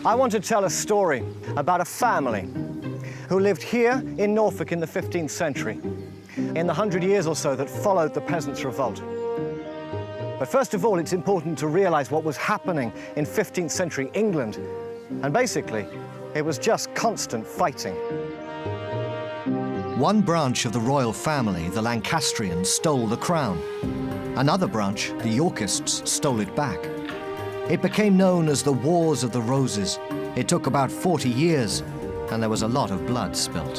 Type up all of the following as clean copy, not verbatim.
I want to tell a story about a family who lived here in Norfolk in the 15th century, in the 100 years or so that followed the Peasants' Revolt. But first of all, it's important to realize what was happening in 15th century England. And basically, it was just constant fighting. One branch of the royal family, the Lancastrians, stole the crown. Another branch, the Yorkists, stole it back. It became known as the Wars of the Roses. It took about 40 years, and there was a lot of blood spilt.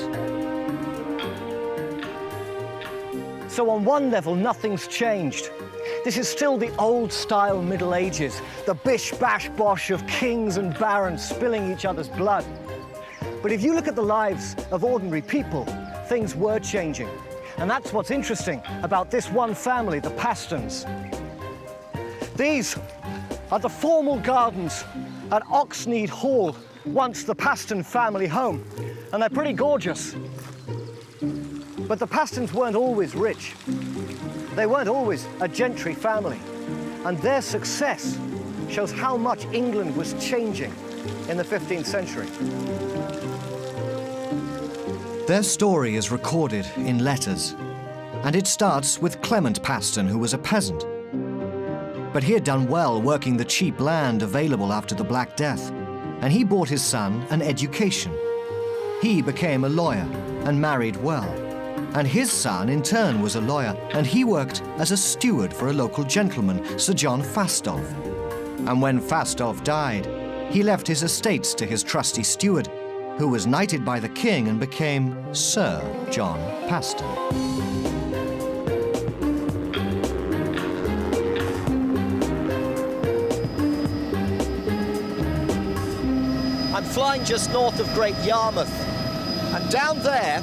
So on one level, nothing's changed. This is still the old-style Middle Ages, the bish-bash-bosh of kings and barons spilling each other's blood. But if you look at the lives of ordinary people, things were changing. And that's what's interesting about this one family, the Pastons. These are the formal gardens at Oxnead Hall, once the Paston family home. And they're pretty gorgeous. But the Pastons weren't always rich. They weren't always a gentry family. And their success shows how much England was changing in the 15th century. Their story is recorded in letters, and it starts with Clement Paston, who was a peasant. But he had done well working the cheap land available after the Black Death, and he bought his son an education. He became a lawyer and married well, and his son in turn was a lawyer, and he worked as a steward for a local gentleman, Sir John Fastolf. And when Fastolf died, he left his estates to his trusty steward, who was knighted by the king and became Sir John Paston. I'm flying just north of Great Yarmouth, and down there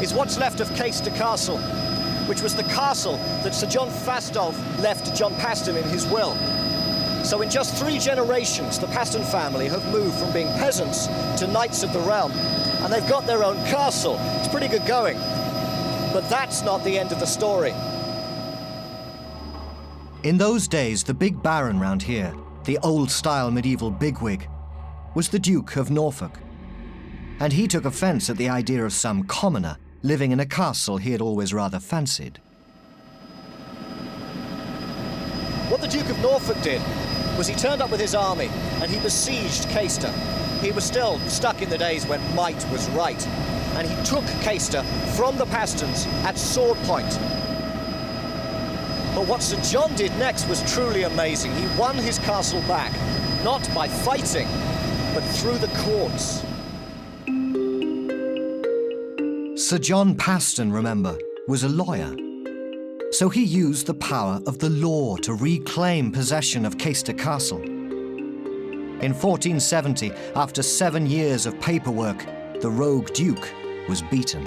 is what's left of Caister Castle, which was the castle that Sir John Fastolf left to John Paston in his will. So in just 3 generations, the Paston family have moved from being peasants to knights of the realm, and they've got their own castle. It's pretty good going. But that's not the end of the story. In those days, the big baron round here, the old-style medieval bigwig, was the Duke of Norfolk. And he took offense at the idea of some commoner living in a castle he had always rather fancied. What the Duke of Norfolk did was he turned up with his army and he besieged Caister. He was still stuck in the days when might was right, and he took Caister from the Pastons at sword point. But what Sir John did next was truly amazing. He won his castle back, not by fighting, but through the courts. Sir John Paston, remember, was a lawyer. So he used the power of the law to reclaim possession of Caister Castle. In 1470, after 7 years of paperwork, the rogue Duke was beaten.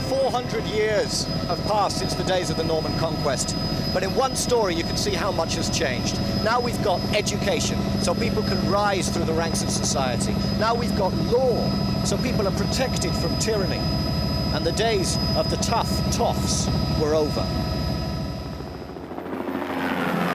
400 years have passed since the days of the Norman conquest, but in one story you can see how much has changed. Now we've got education, so people can rise through the ranks of society. Now we've got law, so people are protected from tyranny. And the days of the tough toffs were over.